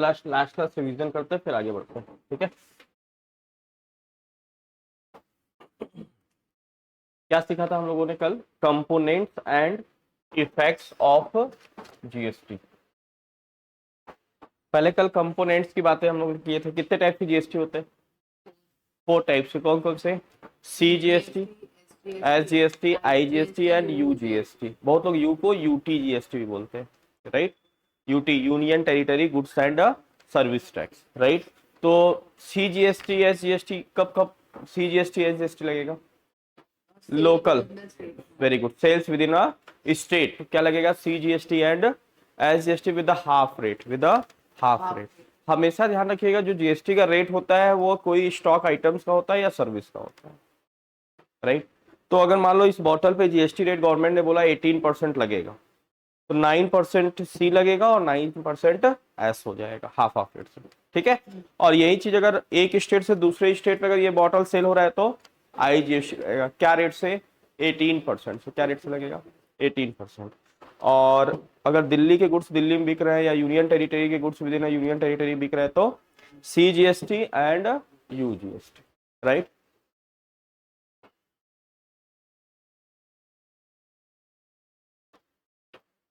Last last class revision करते हैं फिर आगे बढ़ते हैं, ठीक है। क्या सीखा था हम लोगों ने कल? Components and effects of GST. पहले कल कंपोनेंट्स की बातें हम लोग किए थे। कितने टाइप के जीएसटी होते हैं? 4 टाइप्स के। कौन कौन से? C GST, S GST, I GST and U GST. बहुत लोग यू को यूटी जीएसटी भी बोलते हैं, right. UT union territory goods and service tax, right. तो सी जीएसटी, एस जीएसटी कब कब सी जीएसटी एस जीएसटी लगेगा? Local, very good. Sales within a state क्या लगेगा? C GST and S GST with half rate, with half rate. हमेशा ध्यान रखिएगा जो जीएसटी का रेट होता है वो कोई स्टॉक आइटम्स का होता है या सर्विस का होता है, राइट। तो अगर मान लो इस बॉटल पे जीएसटी रेट गवर्नमेंट ने बोला 18% लगेगा, तो 9% सी लगेगा और 9% एस हो जाएगा, हाफ हाफ रेट से, ठीक है। और यही चीज अगर एक स्टेट से दूसरे स्टेट पे अगर ये बॉटल सेल हो रहा है तो आई जीएसटी लगेगा। क्या रेट से? 18% से। क्या रेट से लगेगा? 18%। और अगर दिल्ली के गुड्स दिल्ली में बिक रहे हैं या यूनियन टेरिटरी के goods within union territory बिक रहे हैं तो C GST and U GST, right.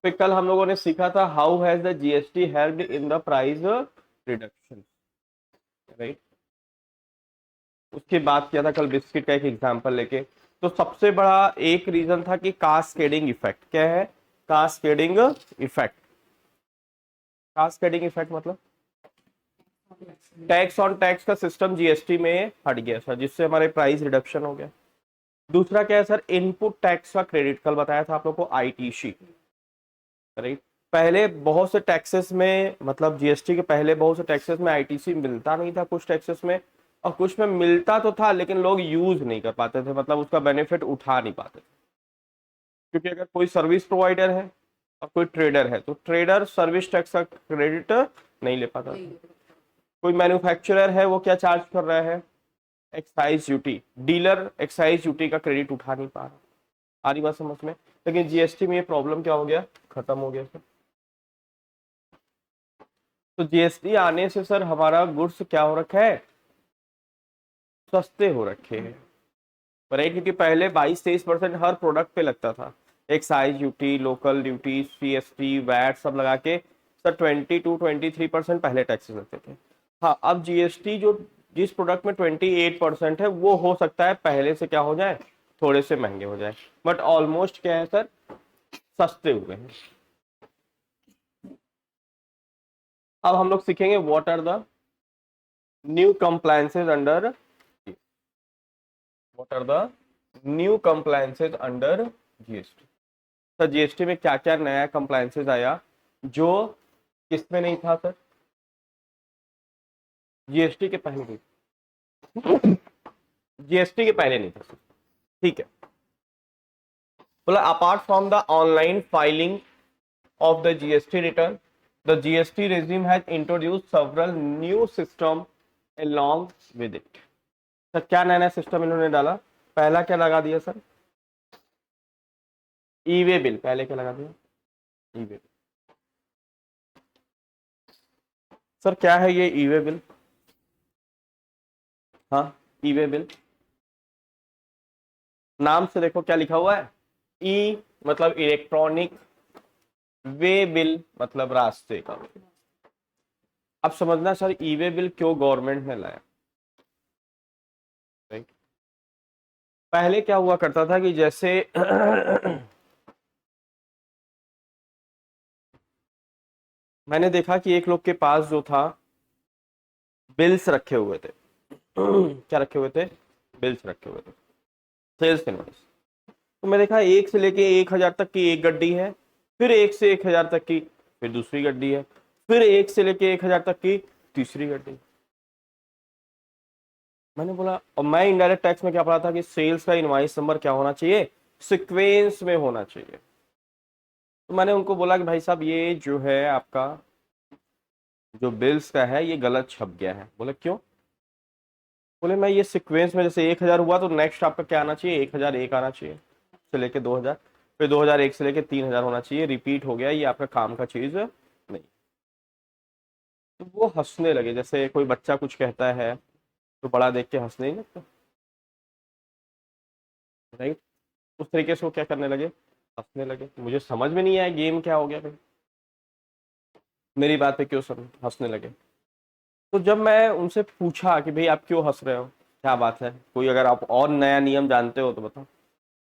फिर कल हम लोगों ने सीखा था how has the GST helped in the price reduction, right. उसके बाद किया था कल बिस्किट का एक एग्जांपल लेके। तो सबसे बड़ा एक रीजन था कि कास्केडिंग इफेक्ट। क्या है कास्केडिंग इफेक्ट? कास्केडिंग इफेक्ट मतलब टैक्स ऑन टैक्स का सिस्टम जीएसटी में हट गया सर, जिससे हमारे प्राइस रिडक्शन हो गया। दूसरा क्या है सर? इनपुट टैक्स का क्रेडिट। कल बताया था आप लोग को आईटीसी, राइट। पहले बहुत से टैक्सेस में, मतलब जीएसटी के पहले बहुत से टैक्सेस में आईटीसी मिलता नहीं था, कुछ टैक्सेस में, और कुछ में मिलता तो था लेकिन लोग यूज नहीं कर पाते थे, मतलब उसका बेनिफिट उठा नहीं पाते थे। क्योंकि अगर कोई सर्विस प्रोवाइडर है और कोई ट्रेडर है तो ट्रेडर सर्विस टैक्स का क्रेडिट नहीं ले पाता था। कोई मैन्युफैक्चरर है वो क्या चार्ज कर रहा है? Excise duty. Dealer excise duty का क्रेडिट उठा नहीं पा रहा। आ रही बात समझ में? लेकिन जीएसटी में ये प्रॉब्लम क्या हो गया? खत्म हो गया सर। तो जीएसटी आने से सर हमारा गुड्स क्या हो रखा है? सस्ते हो रखे हैं, राइट। क्योंकि पहले 22-23% हर प्रोडक्ट पे लगता था। Excise duty, local duty, CST, VAT सब लगा के सर 22-23% पहले टैक्सेस लगते थे। हाँ, अब जीएसटी जो जिस प्रोडक्ट में 28% है वो हो सकता है पहले से क्या हो जाए, थोड़े से महंगे हो जाए, बट ऑलमोस्ट क्या है सर, सस्ते हुए हैं। अब हम लोग सीखेंगे what are the new compliances under, what are the new compliances under GST. Sir GST में क्या क्या नया कंप्लायंसेस आया जो किसमें नहीं था सर? जीएसटी के पहले नहीं, जीएसटी के पहले नहीं था सर, ठीक है। बोला apart from the online filing of the GST return, the GST regime has introduced several new system along with it. Sir क्या नया नया सिस्टम इन्होंने डाला? पहला क्या लगा दिया सर? ई वे बिल। पहले क्या लगा दिया? ई वे बिल। सर क्या है ये ई वे बिल? हाँ, ई वे बिल नाम से देखो क्या लिखा हुआ है। ई मतलब इलेक्ट्रॉनिक, वे बिल मतलब रास्ते का। अब समझना सर ई वे बिल क्यों गवर्नमेंट ने लाया, राइट। पहले क्या हुआ करता था कि जैसे मैंने देखा कि एक लोग के पास जो था बिल्स रखे हुए थे। क्या रखे हुए थे? बिल्स रखे हुए थे, सेल्स इनवॉइस। तो मैं देखा 1 से लेके 1,000 तक की एक गड्डी है, फिर 1 से 1,000 तक की फिर दूसरी गड्डी है, फिर 1 से लेके 1,000 तक की तीसरी गड्डी। मैंने बोला, और मैं इनडायरेक्ट टैक्स में क्या पढ़ा था कि सेल्स का इनवॉइस नंबर क्या होना चाहिए? सीक्वेंस में होना चाहिए। तो मैंने उनको बोला कि भाई साहब ये जो है आपका जो बिल्स का है ये गलत छप गया है। बोले क्यों? बोले मैं ये सीक्वेंस में जैसे 1,000 हुआ तो नेक्स्ट आपका क्या आना चाहिए? 1,001 आना चाहिए, से लेके 2,000, फिर 2,001 से लेके 3,000 होना चाहिए। रिपीट हो गया, ये आपका काम का चीज नहीं। तो वो हंसने लगे, जैसे कोई बच्चा कुछ कहता है तो बड़ा देख के हंसने नहीं लगता, राइट? उस तरीके से वो क्या करने लगे, हंसने लगे। मुझे समझ में नहीं आया गेम क्या हो गया भाई, मेरी बात पे क्यों सब हंसने लगे। तो जब मैं उनसे पूछा कि भाई आप क्यों हंस रहे हो, क्या बात है, कोई अगर आप और नया नियम जानते हो तो बताओ।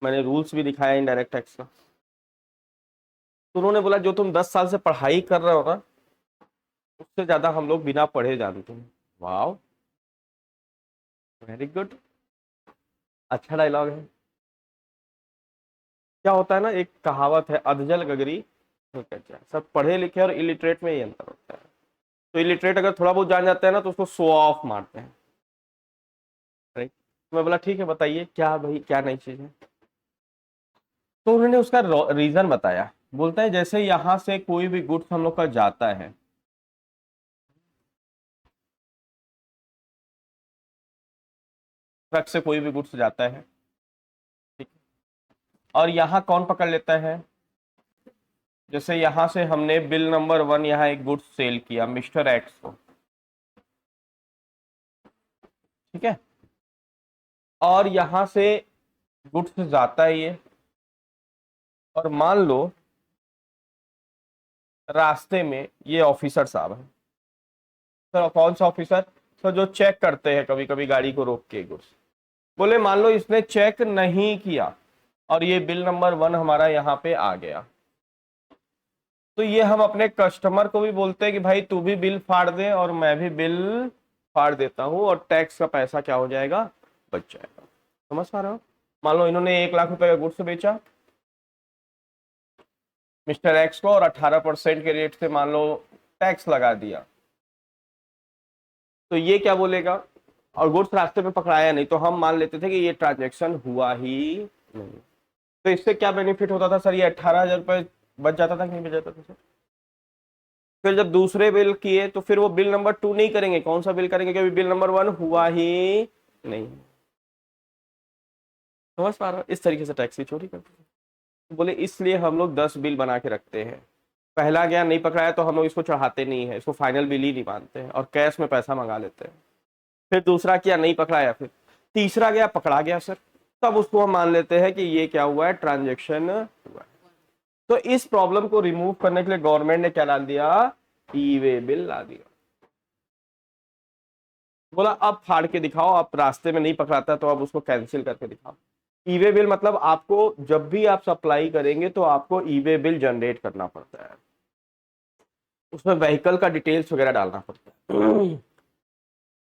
मैंने रूल्स भी दिखाया इनडायरेक्ट टैक्स का। तो उन्होंने बोला जो तुम 10 साल से पढ़ाई कर रहे हो ना, उससे ज्यादा हम लोग बिना पढ़े जानते हैं। वाह, वेरी गुड, अच्छा डायलॉग है। क्या होता है ना, एक कहावत है, अधजल गगरी नहीं कच्चा। सब पढ़े लिखे और इलिटरेट में ही अंतर होता है। तो इलिटरेट अगर थोड़ा बहुत जान जाते हैं ना तो उसको शो ऑफ मारते हैं, राइट? तो मैं बोला ठीक है बताइए क्या भाई, क्या नई चीज है। तो उन्होंने उसका रीजन बताया। बोलता है जैसे यहाँ से कोई भी गुड्स हम लोग का जाता है, ट्रक से कोई भी गुड्स जाता है, ठीक है? और यहाँ कौन पकड़ लेता है, जैसे यहाँ से हमने बिल नंबर 1 यहाँ एक गुड्स सेल किया मिस्टर एक्स को, ठीक है? और यहाँ से गुड्स जाता है ये, और मान लो रास्ते में ये ऑफिसर साहब है। सर कौन सा ऑफिसर? सर जो चेक करते हैं कभी कभी गाड़ी को रोक के गुड्स। बोले मान लो इसने चेक नहीं किया और ये बिल नंबर 1 हमारा यहाँ पे आ गया, तो ये हम अपने कस्टमर को भी बोलते हैं कि भाई तू भी बिल फाड़ दे और मैं भी बिल फाड़ देता हूँ, और टैक्स का पैसा क्या हो जाएगा, बच जाएगा। समझ पा रहे हो? मान लो इन्होंने 1 लाख रुपए का गुड्स बेचा मिस्टर एक्स को, और 18% के रेट से मान लो टैक्स लगा दिया, तो ये क्या बोलेगा, और गुड्स रास्ते में पकड़ाया नहीं, तो हम मान लेते थे कि ये ट्रांजेक्शन हुआ ही नहीं। तो इससे क्या बेनिफिट होता था सर, ये 18,000 रुपए बच जाता था कि नहीं बच जाता था सर? फिर जब दूसरे बिल किए तो फिर वो बिल नंबर 2 नहीं करेंगे, कौन सा बिल करेंगे, क्योंकि बिल नंबर 1 हुआ ही नहीं। समझ पा रहा हो? इस तरीके से टैक्स की चोरी करते थे। तो बोले इसलिए हम लोग 10 बिल बना के रखते हैं। पहला गया नहीं पकड़ाया तो हम लोग इसको चढ़ाते नहीं है, इसको फाइनल बिल ही नहीं मानते हैं और कैश में पैसा मंगा लेते हैं। फिर दूसरा किया नहीं पकड़ाया, फिर तीसरा गया पकड़ा गया सर, तब उसको हम मान लेते हैं कि ये क्या हुआ है, ट्रांजेक्शन हुआ है। तो इस प्रॉब्लम को रिमूव करने के लिए गवर्नमेंट ने क्या डाल दिया, ई वे बिल ला दिया। बोला अब फाड़ के दिखाओ, आप रास्ते में नहीं पकड़ाता तो अब उसको कैंसिल करके दिखाओ। ई वे बिल मतलब आपको जब भी आप सप्लाई करेंगे तो आपको ई वे बिल जनरेट करना पड़ता है, उसमें व्हीकल का डिटेल्स वगैरह डालना पड़ता है।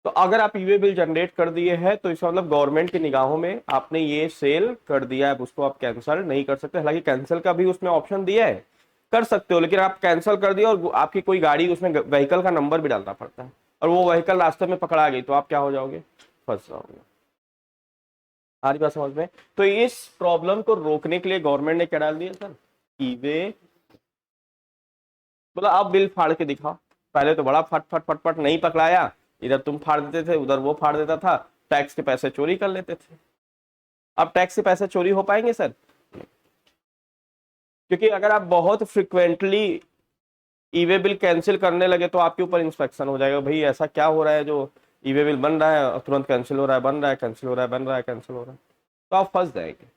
तो अगर आप ई वे बिल जनरेट कर दिए हैं तो इसका मतलब गवर्नमेंट की निगाहों में आपने ये सेल कर दिया है, उसको आप कैंसिल नहीं कर सकते। हालांकि कैंसिल का भी उसमें ऑप्शन दिया है, कर सकते हो, लेकिन आप कैंसिल कर दिया और आपकी कोई गाड़ी, उसमें व्हीकल का नंबर भी डालना पड़ता है, और वो व्हीकल रास्ते में पकड़ा गई तो आप क्या हो जाओगे, फंस जाओगे। आ रही बात समझ में? तो इस प्रॉब्लम को रोकने के लिए गवर्नमेंट ने क्या डाल दिया सर, ई वे। बोला अब बिल फाड़ के दिखाओ। पहले तो बड़ा फट फट फट फट नहीं पकड़ाया, इधर तुम फाड़ देते थे उधर वो फाड़ देता था, टैक्स के पैसे चोरी कर लेते थे। अब टैक्स के पैसे चोरी हो पाएंगे सर? क्योंकि अगर आप बहुत फ्रिक्वेंटली ई वे बिल कैंसिल करने लगे तो आपके ऊपर इंस्पेक्शन हो जाएगा, भाई ऐसा क्या हो रहा है जो ई वे बिल बन रहा है और तुरंत कैंसिल हो रहा है, बन रहा है कैंसिल हो रहा है, बन रहा है कैंसिल हो रहा है, तो आप फंस जाएंगे,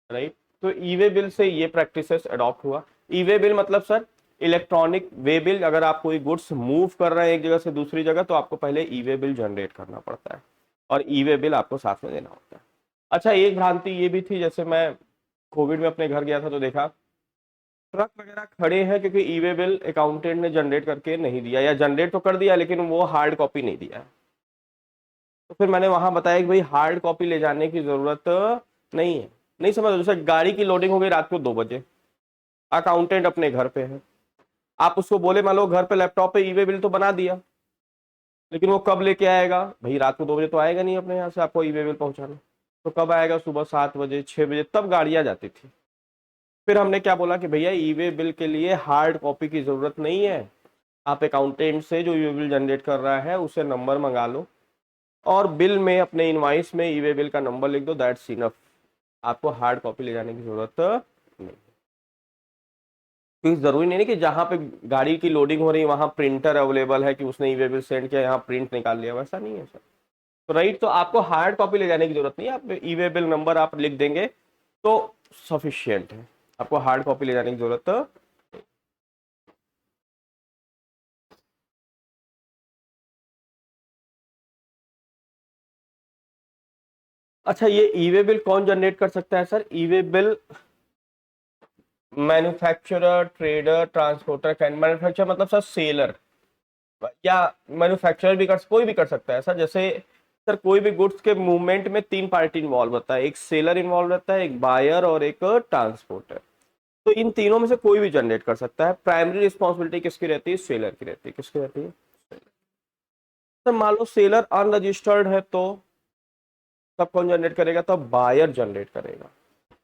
राइट? तो ई वे बिल से ये प्रैक्टिसेस अडॉप्ट हुआ। ई वे बिल मतलब सर इलेक्ट्रॉनिक वे बिल। अगर आप कोई गुड्स मूव कर रहे हैं एक जगह से दूसरी जगह तो आपको पहले ई वे बिल जनरेट करना पड़ता है, और ई वे बिल आपको साथ में देना होता है। अच्छा एक भ्रांति ये भी थी, जैसे मैं कोविड में अपने घर गया था तो देखा ट्रक वगैरह खड़े हैं क्योंकि ई वे बिल अकाउंटेंट ने जनरेट करके नहीं दिया, या जनरेट तो कर दिया लेकिन वो हार्ड कॉपी नहीं दिया है। तो फिर मैंने वहां बताया कि भाई हार्ड कॉपी ले जाने की जरूरत नहीं है। नहीं समझ, जैसे गाड़ी की लोडिंग हो गई रात को 2 बजे, अकाउंटेंट अपने घर पे है, आप उसको बोले मान लो घर पे लैपटॉप पे ई वे बिल तो बना दिया, लेकिन वो कब लेके आएगा भाई, रात को 2 बजे तो आएगा नहीं अपने यहाँ से आपको ई वे बिल पहुंचाना। तो कब आएगा, सुबह 7 बजे 6 बजे, तब गाड़ियां जाती थी। फिर हमने क्या बोला कि भैया ई वे बिल के लिए हार्ड कॉपी की जरूरत नहीं है, आप अकाउंटेंट से जो ई वे बिल जनरेट कर रहा है उसे नंबर मंगा लो, और बिल में अपने इनवाइस में ई वे बिल का नंबर लिख दो, दैट्स इनफ। आपको हार्ड कॉपी ले जाने की जरूरत नहीं। क्योंकि जरूरी नहीं है कि जहां पे गाड़ी की लोडिंग हो रही है वहां प्रिंटर अवेलेबल है कि उसने ई वे बिल सेंड किया, यहाँ प्रिंट निकाल लिया, वैसा नहीं है सर। तो राइट, तो आपको हार्ड कॉपी ले जाने की जरूरत नहीं है, आप ई वे बिल नंबर आप लिख देंगे तो सफिशियंट है, आपको हार्ड कॉपी ले जाने की जरूरत। अच्छा, ये ई वे बिल कौन जनरेट कर सकता है sir? E way bill manufacturer, trader, transporter can, manufacture मतलब सर सेलर, या मैन्युफैक्चरर भी कर, कोई भी कर सकता है सर। जैसे सर कोई भी गुड्स के मूवमेंट में तीन पार्टी इन्वॉल्व होता है, एक सेलर इन्वॉल्व रहता है, एक बायर और एक ट्रांसपोर्टर। तो इन तीनों में से कोई भी जनरेट कर सकता है। प्राइमरी रिस्पॉन्सिबिलिटी किसकी रहती है? सेलर की रहती है। किसकी रहती है? सर मान लो सेलर अनरजिस्टर्ड है तो तब कौन जनरेट करेगा? तब बायर जनरेट करेगा।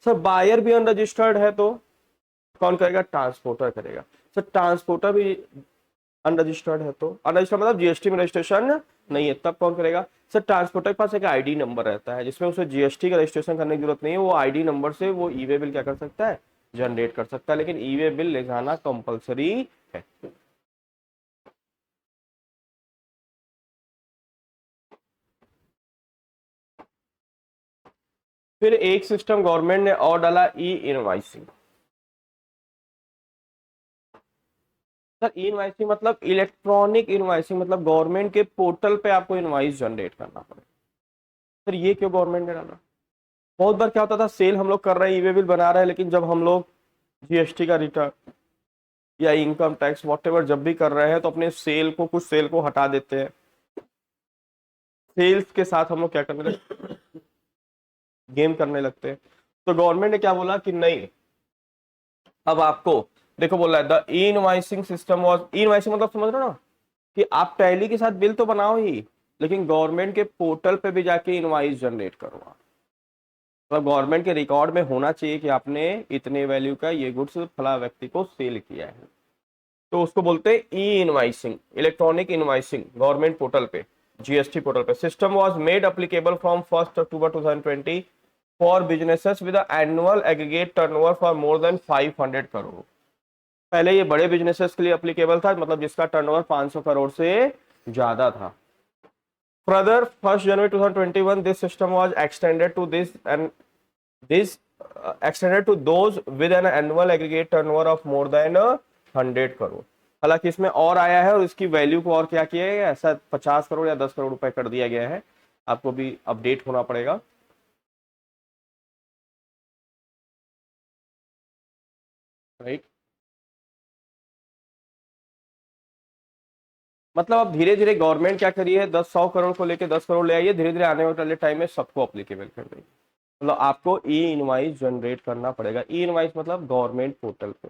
सर बायर भी अनरजिस्टर्ड है तो कौन करेगा? ट्रांसपोर्टर करेगा। सर ट्रांसपोर्टर भी अनरजिस्टर्ड है तो, अनरजिस्टर्ड मतलब जीएसटी में रजिस्ट्रेशन नहीं है, तब कौन करेगा? सर ट्रांसपोर्टर के पास एक आईडी नंबर रहता है जिसमें उसे जीएसटी का रजिस्ट्रेशन करने की जरूरत नहीं है, वो आईडी नंबर से वो ई वे बिल क्या कर सकता है? जनरेट कर सकता है, लेकिन ई वे बिल ले जाना कंपलसरी है। फिर एक सिस्टम गवर्नमेंट ने और डाला, ई इनवाइसिंग। सर ई इनवाइसिंग मतलब इलेक्ट्रॉनिक इनवाइसिंग, मतलब गवर्नमेंट के पोर्टल पे आपको इनवाइस जनरेट करना पड़ेगा। सर ये क्यों गवर्नमेंट ने डाला? बहुत बार क्या होता था, सेल हम लोग कर रहे हैं, ई वे बिल बना रहे हैं, लेकिन जब हम लोग जीएसटी का रिटर्न या इनकम टैक्स वॉटेवर जब भी कर रहे हैं तो अपने सेल को, कुछ सेल को हटा देते हैं। सेल्स के साथ हम लोग क्या करने लगते? गेम करने लगते हैं। तो गवर्नमेंट ने क्या बोला कि नहीं, अब आपको देखो, बोला है the E invoicing system was, E invoicing मतलब समझ रहे हो ना, कि आप टैली के साथ बिल तो बनाओ ही, लेकिन गवर्नमेंट के पोर्टल पे भी जाके इनवाइस जनरेट करो। तो गवर्नमेंट के रिकॉर्ड में होना चाहिए कि आपने इतने वैल्यू का ये गुड्स फला व्यक्ति को सेल किया है। तो उसको बोलते हैं E invoicing, electronic invoicing, government portal पे, जीएसटी पोर्टल पे। System was made applicable from 1 October 2020 for businesses with annual aggregate turnover for more than 500 crore. पहले ये बड़े बिजनेसेस के लिए एप्लीकेबल था, मतलब जिसका टर्नओवर 500 करोड़ से ज्यादा था। Further, 1st January 2021, this system was extended to this and this extended to those with an annual aggregate turnover of more than 100 crore. हालांकि इसमें और आया है और इसकी वैल्यू को और क्या किया गया है, ऐसा 50 करोड़ या 10 करोड़ रुपए कर दिया गया है। आपको भी अपडेट होना पड़ेगा, राइट। मतलब अब धीरे धीरे गवर्नमेंट क्या करी है, 10-100 करोड़ को लेके 10 करोड़ ले आई है, धीरे धीरे आने वाले टाइम में सबको अप्लीकेबल कर देगी। मतलब आपको ई इनवाइस जनरेट करना पड़ेगा। ई इनवाइस मतलब गवर्नमेंट पोर्टल पे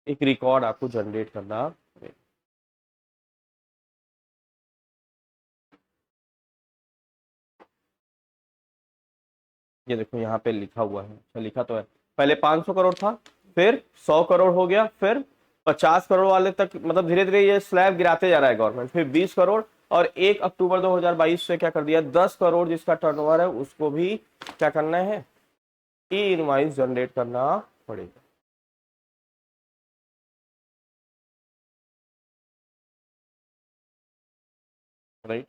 एक रिकॉर्ड आपको जनरेट करना पड़ेगा। ये देखो यहाँ पे लिखा हुआ है, अच्छा लिखा तो है, पहले 500 करोड़ था, फिर 100 करोड़ हो गया, फिर 50 करोड़ वाले तक, मतलब धीरे धीरे ये स्लैब गिराते जा रहा है गवर्नमेंट, फिर 20 करोड़, और 1 अक्टूबर 2022 से क्या कर दिया, 10 करोड़ जिसका टर्नओवर है उसको भी क्या करना है, ई इनवाइस जनरेट करना पड़ेगा, right.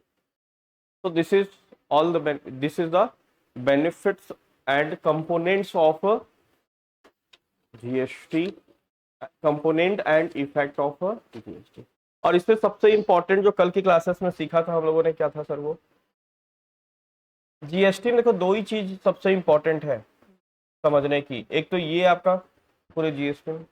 So this is all the this is the benefits and components of GST, component and effect of GST। और इससे सबसे इंपॉर्टेंट जो कल की क्लासेस में सीखा था हम लोगों ने, क्या था सर? वो जीएसटी में देखो दो ही चीज सबसे इंपॉर्टेंट है समझने की, एक तो ये आपका पूरे जीएसटी में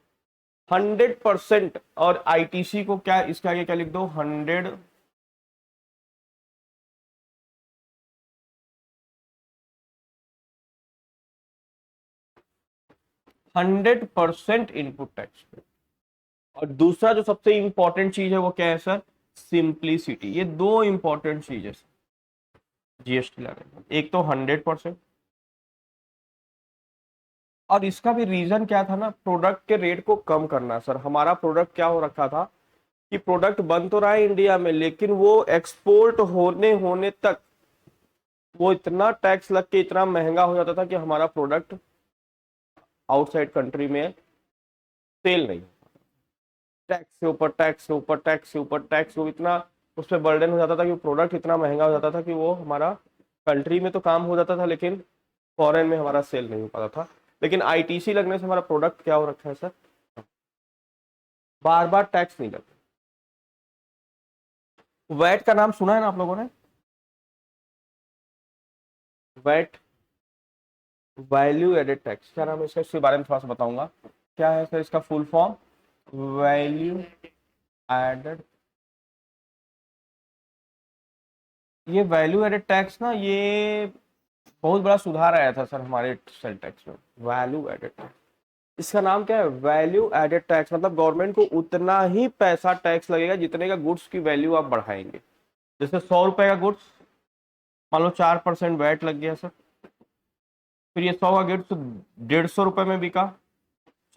100%, और आईटीसी को क्या इसके आगे क्या लिख दो, 100% इनपुट टैक्स। और दूसरा जो सबसे इंपॉर्टेंट चीज है वो क्या है सर? सिंप्लिसिटी। ये दो इंपॉर्टेंट चीज है जीएसटी लाने में, एक तो 100%, और इसका भी रीजन क्या था ना, प्रोडक्ट के रेट को कम करना। सर हमारा प्रोडक्ट क्या हो रखा था कि प्रोडक्ट बन तो रहा है इंडिया में, लेकिन वो एक्सपोर्ट होने होने तक वो इतना टैक्स लग के इतना महंगा हो जाता था कि हमारा प्रोडक्ट आउटसाइड कंट्री में सेल नहीं, टैक्स से ऊपर टैक्स से ऊपर टैक्स से ऊपर टैक्स, वो इतना उस पर बर्डन हो जाता था कि प्रोडक्ट इतना महंगा हो जाता था कि वो हमारा कंट्री में तो काम हो जाता था लेकिन फॉरेन में हमारा सेल नहीं हो पाता था। लेकिन आईटीसी लगने से हमारा प्रोडक्ट क्या हो रखा है सर, बार बार टैक्स नहीं लगता। वैट का नाम सुना है ना आप लोगों ने, वैट, वैल्यू एडेड टैक्स, क्या नाम है इसका, इसके बारे में थोड़ा सा बताऊंगा। क्या है सर इसका फुल फॉर्म, वैल्यू एडेड। ये वैल्यू एडेड टैक्स ना, ये बहुत बड़ा सुधार आया था सर हमारे सेल टैक्स में, वैल्यू एडेड टैक्स। इसका नाम क्या है, वैल्यू एडेड टैक्स, मतलब गवर्नमेंट को उतना ही पैसा टैक्स लगेगा जितने का गुड्स की वैल्यू आप बढ़ाएंगे। जैसे 100 रुपए का गुड्स, मान लो 4% वैट लग गया सर, फिर ये 100 का गुड्स 150 रुपए में बिका,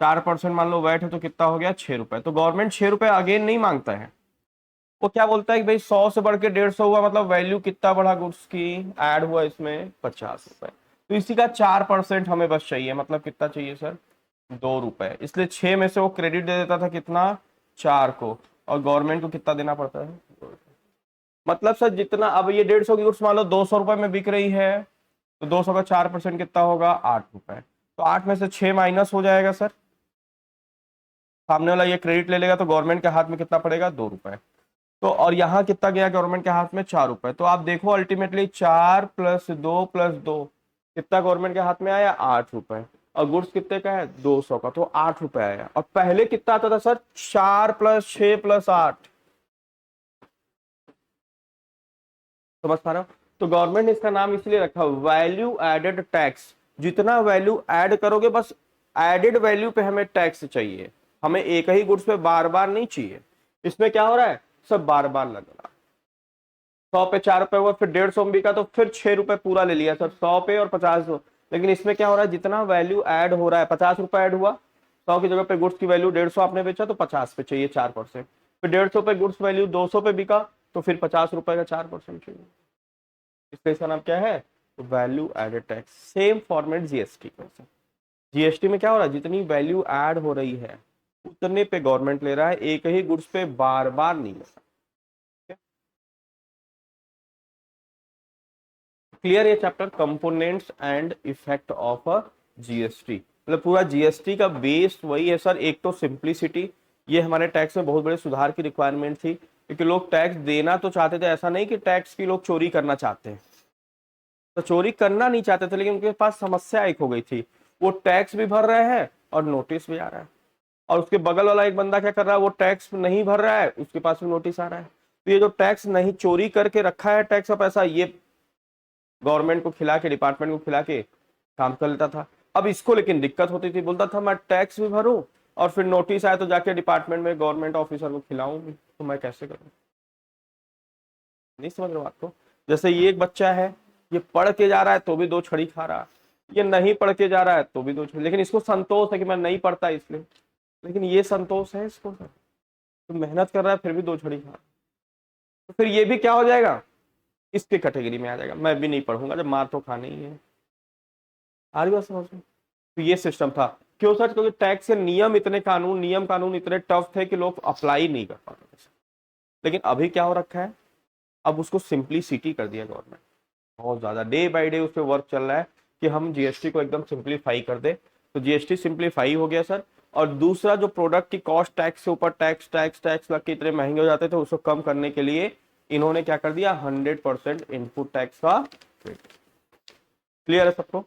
4% मान लो वैट है तो कितना हो गया, 6 रुपए। तो गवर्नमेंट 6 रुपए अगेन नहीं मांगता है, वो क्या बोलता है कि भाई 100 से बढ़ के 150 हुआ, मतलब वैल्यू कितना बढ़ा गुड्स की, ऐड हुआ इसमें 50 रुपए। तो इसी का 4% हमें बस चाहिए, मतलब कितना चाहिए सर, 2 रुपए। इसलिए 6 में से वो क्रेडिट दे देता था कितना, 4 को, और गवर्नमेंट को कितना देना पड़ता है, 2 रुपए। मतलब सर जितना, अब ये 150 की गुड्स मान लो 200 रुपए में बिक रही है, तो 200 का 4% कितना होगा, 8 रुपए। तो 8 में से 6 माइनस हो जाएगा सर, सामने वाला ये क्रेडिट ले लेगा, तो गवर्नमेंट के हाथ में कितना पड़ेगा, 2 रुपए। तो और यहाँ कितना गया गवर्नमेंट के हाथ में, 4 रुपए। तो आप देखो अल्टीमेटली 4 + 2 + 2 कितना गवर्नमेंट के हाथ में आया, 8 रुपए। और गुड्स कितने का है, 200 का, तो 8 रुपए आया। और पहले कितना आता था सर, 4 + 6 + 8, समझ पा रहे हो। तो गवर्नमेंट ने इसका नाम इसलिए रखा वैल्यू एडेड टैक्स, जितना वैल्यू ऐड करोगे बस एडेड वैल्यू पे हमें टैक्स चाहिए, हमें एक ही गुड्स पे बार बार नहीं चाहिए। इसमें क्या हो रहा है, सब बार बार लग रहा है। 100 पे 4 रुपए हुआ, फिर 150 में बिका तो फिर 6 रुपए पूरा ले लिया सर, 100 पे और 50 हो। लेकिन इसमें क्या हो रहा है, जितना वैल्यू ऐड हो रहा है, 50 रुपए ऐड हुआ, 100 की जगह पे गुड्स की वैल्यू 150 आपने बेचा तो 50 पे चाहिए 4%। फिर 150 पे गुड्स वैल्यू 200 पे बिका तो फिर 50 रुपए का 4% चाहिए। इसलिए इसका नाम क्या है, value added tax. Same format GST का। जीएसटी में क्या हो रहा है, जितनी वैल्यू ऐड हो रही है उतने पे गवर्नमेंट ले रहा है, एक ही गुड्स पे बार बार नहीं ले रहा। क्लियर ये chapter, components and effect of a GST. मतलब पूरा जीएसटी का बेस वही है सर। एक तो सिंप्लिसिटी, ये हमारे टैक्स में बहुत बड़े सुधार की रिक्वायरमेंट थी, क्योंकि लोग टैक्स देना तो चाहते थे, ऐसा नहीं कि टैक्स की लोग चोरी करना चाहते हैं, तो चोरी करना नहीं चाहते थे, लेकिन उनके पास समस्या एक हो गई थी, वो टैक्स भी भर रहे हैं और नोटिस भी आ रहा है, और उसके बगल वाला एक बंदा क्या कर रहा है, वो टैक्स नहीं भर रहा है, उसके पास भी नोटिस आ रहा है। तो ये जो टैक्स नहीं, चोरी करके रखा है टैक्स का पैसा, ये गवर्नमेंट को खिला के, डिपार्टमेंट को खिला के काम कर लेता था। अब इसको लेकिन दिक्कत होती थी, बोलता था मैं टैक्स भी भरूं और फिर नोटिस आए तो जाके डिपार्टमेंट में गवर्नमेंट ऑफिसर को खिलाऊं भी, तो मैं कैसे करूं। नहीं समझ रहे हो आपको। जैसे ये एक बच्चा है, ये पढ़ के जा रहा है तो भी 2 छड़ी खा रहा है, ये नहीं पढ़ के जा रहा है तो भी 2 छड़ी, लेकिन इसको संतोष है कि मैं नहीं पढ़ता इसलिए, लेकिन ये संतोष है इसको सर, तो मेहनत कर रहा है फिर भी 2 छड़ी खा रहा है। तो फिर ये भी क्या हो जाएगा, इसके कैटेगरी में आ जाएगा, मैं भी नहीं पढ़ूंगा जब मार तो खानी ही है। आ रही बात समझ में। तो ये सिस्टम था। क्यों सर, क्योंकि टैक्स के नियम इतने, नियम कानून इतने टफ थे कि लोग अप्लाई नहीं कर पाते थे। लेकिन अभी क्या हो रखा है, अब उसको सिंप्लिसिटी कर दिया गवर्नमेंट, बहुत ज्यादा डे बाय डे उस पर वर्क चल रहा है कि हम जीएसटी को एकदम सिंप्लीफाई कर दे। तो जीएसटी सिंप्लीफाई हो गया सर। और दूसरा, जो प्रोडक्ट की कॉस्ट टैक्स से ऊपर टैक्स टैक्स टैक्स लग के इतने महंगे हो जाते थे, उसको कम करने के लिए इन्होंने क्या कर दिया, 100% इनपुट टैक्स का। क्लियर है सबको।